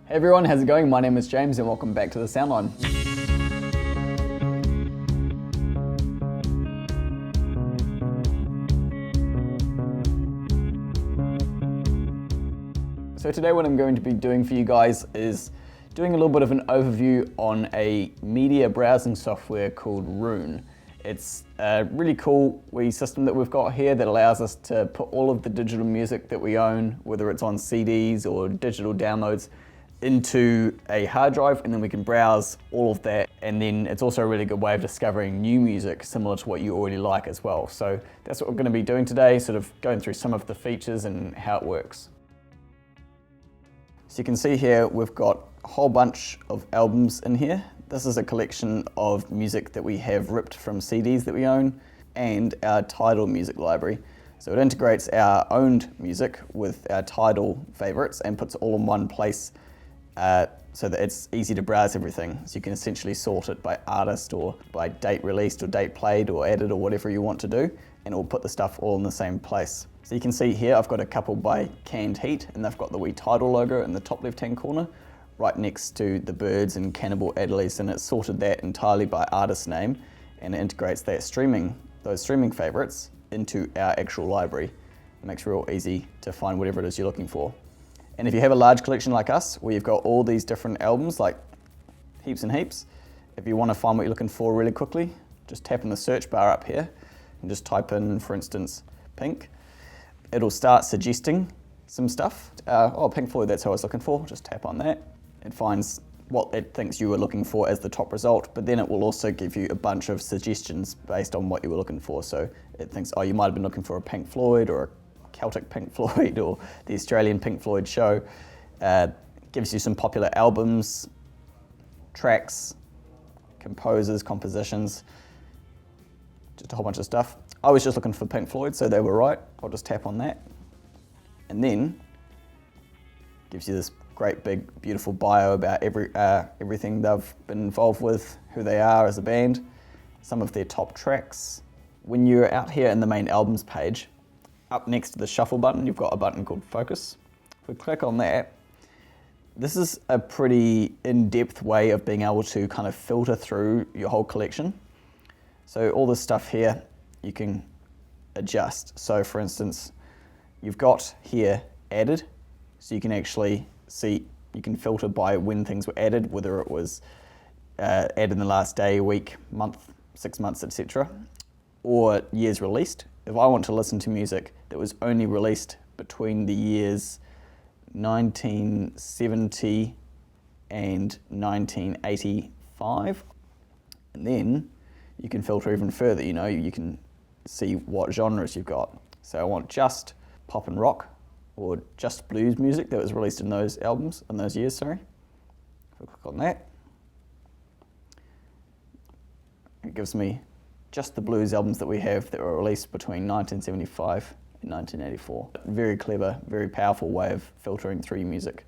Hey everyone, how's it going? My name is James and welcome back to the Soundline. So today what I'm going to be doing for you guys is doing a little bit of an overview on a media browsing software called Roon. It's a really cool wee system that we've got here that allows us to put all of the digital music that we own, whether it's on CDs or digital downloads, into a hard drive, and then we can browse all of that. And then it's also a really good way of discovering new music similar to what you already like as well. So that's what we're going to be doing today, sort of going through some of the features and how it works. So you can see here we've got a whole bunch of albums in here. This is a collection of music that we have ripped from CDs that we own and our TIDAL music library. So it integrates our owned music with our TIDAL favorites and puts it all in one place so that it's easy to browse everything. So you can essentially sort it by artist or by date released or date played or added or whatever you want to do, and it will put the stuff all in the same place. So you can see here I've got a couple by Canned Heat, and they've got the wee TIDAL logo in the top left hand corner right next to the Birds and Cannibal Adderleys, and it's sorted that entirely by artist name, and it integrates those streaming favorites into our actual library. It makes it real easy to find whatever it is you're looking for. And if you have a large collection like us, where you've got all these different albums, like heaps and heaps, if you want to find what you're looking for really quickly, just tap in the search bar up here and just type in, for instance, Pink. It'll start suggesting some stuff. Pink Floyd, that's what I was looking for. Just tap on that. It finds what it thinks you were looking for as the top result, but then it will also give you a bunch of suggestions based on what you were looking for. So it thinks, oh, you might have been looking for a Pink Floyd or a Celtic Pink Floyd or the Australian Pink Floyd show. Gives you some popular albums, tracks, composers, compositions, just a whole bunch of stuff. I was just looking for Pink Floyd, so they were right. I'll just tap on that. And then gives you this great big beautiful bio about everything they've been involved with, who they are as a band, some of their top tracks. When you're out here in the main albums page, up next to the shuffle button, you've got a button called Focus. If we click on that, this is a pretty in-depth way of being able to kind of filter through your whole collection. So all this stuff here, you can adjust. So for instance, you've got here added, so you can actually see, you can filter by when things were added, whether it was added in the last day, week, month, 6 months, etc. Or years released. If I want to listen to music that was only released between the years 1970 and 1985, and then you can filter even further, you can see what genres you've got. So I want just pop and rock, or just blues music that was released in those albums, in those years, sorry. If I click on that, it gives me just the blues albums that we have that were released between 1975 and 1984. Very clever, very powerful way of filtering through your music.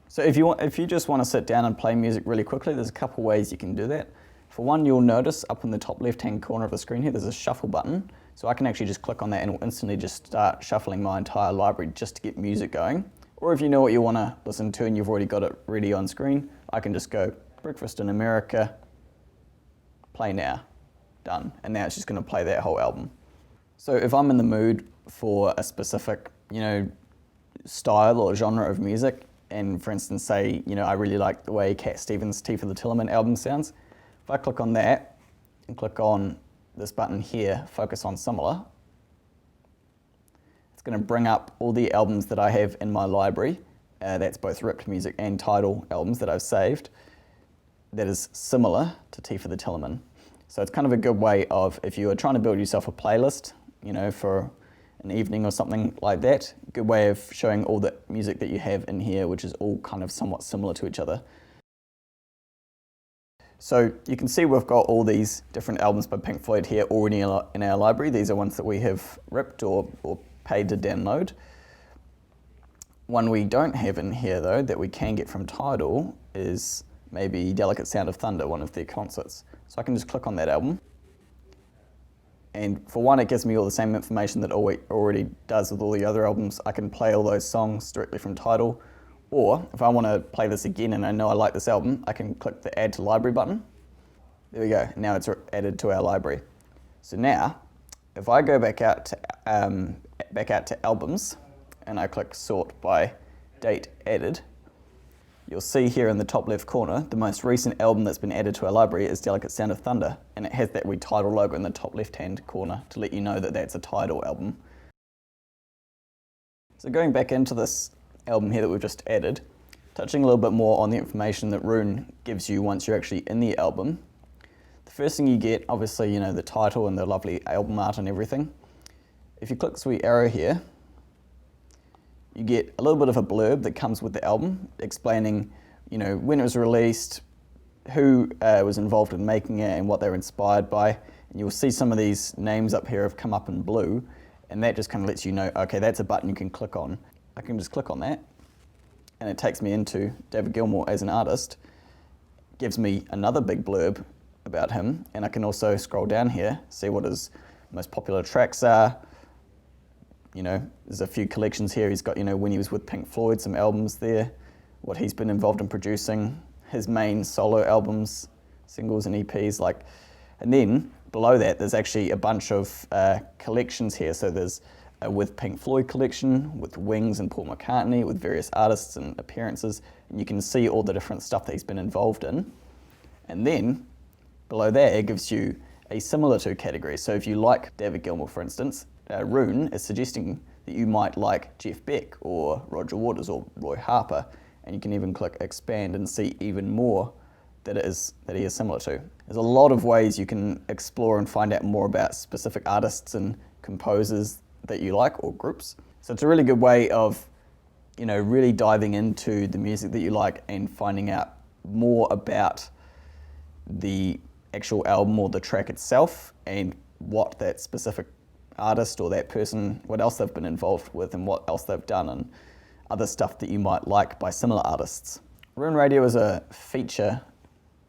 So if you just want to sit down and play music really quickly, there's a couple ways you can do that. For one, you'll notice up in the top left-hand corner of the screen here, there's a shuffle button. So I can actually just click on that and it'll instantly just start shuffling my entire library just to get music going. Or if you know what you want to listen to and you've already got it ready on screen, I can just go Breakfast in America, play now, done. And now it's just going to play that whole album. So if I'm in the mood for a specific, style or genre of music, and for instance, say, I really like the way Cat Stevens' Tea for the Tillerman album sounds, if I click on that and click on this button here, Focus on Similar, it's going to bring up all the albums that I have in my library, that's both ripped music and TIDAL albums that I've saved, that is similar to Tea for the Tillerman. So it's kind of a good way of, if you are trying to build yourself a playlist, for an evening or something like that, good way of showing all the music that you have in here, which is all kind of somewhat similar to each other. So you can see we've got all these different albums by Pink Floyd here already in our library. These are ones that we have ripped or paid to download. One we don't have in here though, that we can get from TIDAL, is maybe Delicate Sound of Thunder, one of their concerts. So I can just click on that album. And for one, it gives me all the same information that it already does with all the other albums. I can play all those songs directly from TIDAL, Or if I want to play this again and I know I like this album, I can click the Add to Library button. There we go, now it's added to our library. So now, if I go back out to albums and I click sort by date added, you'll see here in the top left corner, the most recent album that's been added to our library is Delicate Sound of Thunder, and it has that wee TIDAL logo in the top left-hand corner to let you know that that's a TIDAL album. So going back into this album here that we've just added, touching a little bit more on the information that Roon gives you once you're actually in the album. The first thing you get, obviously, you know, the title and the lovely album art and everything. If you click the sweet arrow here, you get a little bit of a blurb that comes with the album explaining, you know, when it was released, who was involved in making it and what they were inspired by. And you'll see some of these names up here have come up in blue, and that just kind of lets you know, okay, that's a button you can click on. I can just click on that, and it takes me into David Gilmour as an artist. It gives me another big blurb about him, and I can also scroll down here, see what his most popular tracks are. You know, there's a few collections here. He's got, you know, when he was with Pink Floyd, some albums there, what he's been involved in producing, his main solo albums, singles and EPs, like, and then below that, there's actually a bunch of collections here. So there's a with Pink Floyd collection, with Wings and Paul McCartney, with various artists and appearances, and you can see all the different stuff that he's been involved in. And then below there, it gives you a similar to category. So if you like David Gilmour, for instance, Roon is suggesting that you might like Jeff Beck or Roger Waters or Roy Harper, and you can even click expand and see even more that he is similar to. There's a lot of ways you can explore and find out more about specific artists and composers that you like, or groups. So it's a really good way of, you know, really diving into the music that you like and finding out more about the actual album or the track itself and what that specific artist or that person, what else they've been involved with and what else they've done, and other stuff that you might like by similar artists. Roon Radio is a feature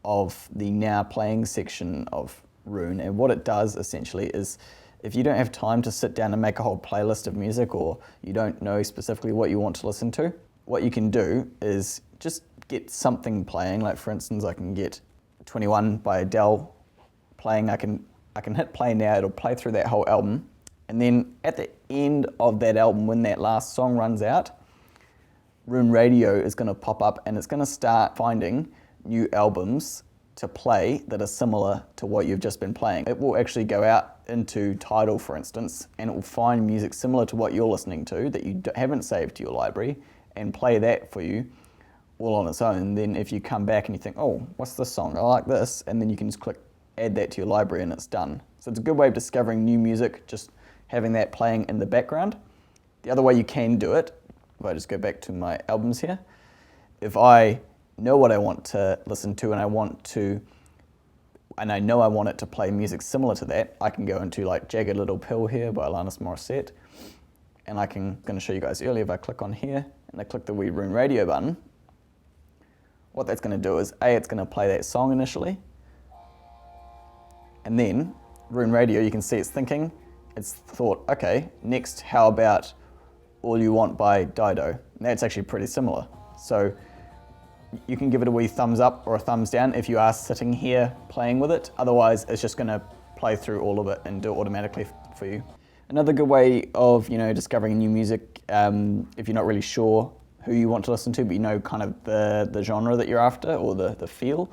of the Now Playing section of Roon, and what it does essentially is, if you don't have time to sit down and make a whole playlist of music, or you don't know specifically what you want to listen to, what you can do is just get something playing. Like, for instance, I can get 21 by Adele playing. I can hit play now, it'll play through that whole album, and then at the end of that album, when that last song runs out, Roon Radio is going to pop up and it's going to start finding new albums to play that are similar to what you've just been playing. It will actually go out into TIDAL, for instance, and it will find music similar to what you're listening to that you haven't saved to your library and play that for you all on its own. And then if you come back and you think, oh, what's this song? I like this, and then you can just click add that to your library and it's done. So it's a good way of discovering new music, just having that playing in the background. The other way you can do it, if I just go back to my albums here, if I know what I want to listen to and I know I want it to play music similar to that, I can go into like Jagged Little Pill here by Alanis Morissette, and going to show you guys earlier, if I click on here and I click the wee Roon Radio button, what that's going to do is, it's going to play that song initially, and then Roon Radio, you can see it's thinking, it's thought, okay, next, how about All You Want by Dido? And that's actually pretty similar. So you can give it a wee thumbs up or a thumbs down if you are sitting here playing with it. Otherwise, it's just going to play through all of it and do it automatically for you. Another good way of, you know, discovering new music, if you're not really sure who you want to listen to, but you know kind of the genre that you're after, or the feel,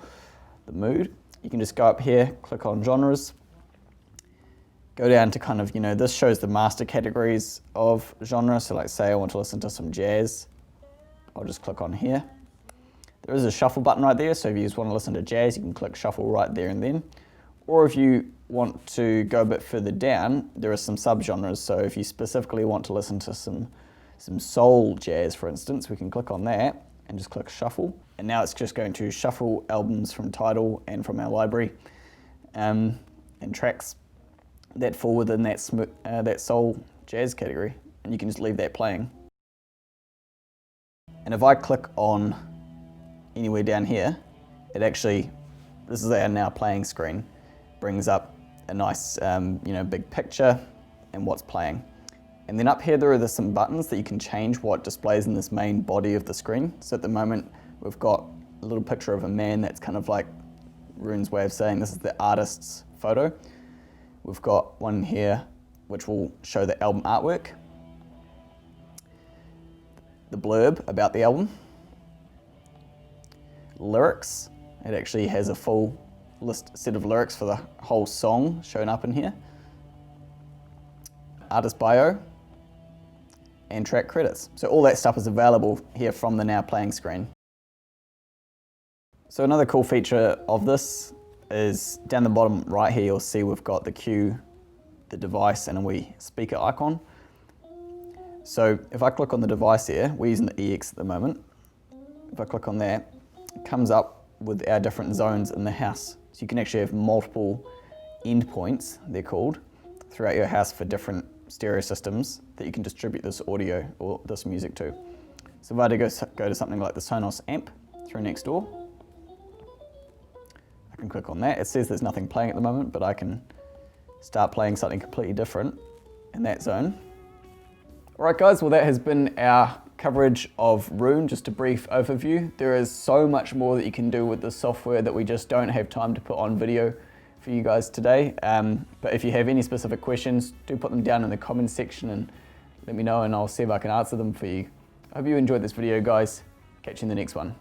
the mood, you can just go up here, click on genres, go down to kind of, you know, this shows the master categories of genre. So like, say I want to listen to some jazz, I'll just click on here. There is a shuffle button right there, so if you just want to listen to jazz, you can click shuffle right there and then. Or if you want to go a bit further down, there are some subgenres. So if you specifically want to listen to some soul jazz, for instance, we can click on that and just click shuffle. And now it's just going to shuffle albums from TIDAL and from our library, and tracks that fall within that soul jazz category. And you can just leave that playing. And if I click on anywhere down here, it actually, this is our Now Playing screen, brings up a nice, you know, big picture and what's playing. And then up here there are some buttons that you can change what displays in this main body of the screen. So at the moment we've got a little picture of a man that's kind of like Roon's way of saying this is the artist's photo. We've got one here which will show the album artwork, the blurb about the album, lyrics. It actually has a full set of lyrics for the whole song shown up in here, artist bio, and track credits. So all that stuff is available here from the now playing screen. So another cool feature of this is down the bottom right here you'll see we've got the cue, the device, and a wee speaker icon. So if I click on the device here, we're using the EX at the moment. If I click on that, it comes up with our different zones in the house. So you can actually have multiple endpoints, they're called, throughout your house for different stereo systems that you can distribute this audio or this music to. So if I go to something like the Sonos amp through next door, I can click on that. It says there's nothing playing at the moment, but I can start playing something completely different in that zone. Alright guys, well that has been our coverage of Roon, just a brief overview. There is so much more that you can do with this software that we just don't have time to put on video for you guys today. But if you have any specific questions, do put them down in the comments section and let me know and I'll see if I can answer them for you. I hope you enjoyed this video guys. Catch you in the next one.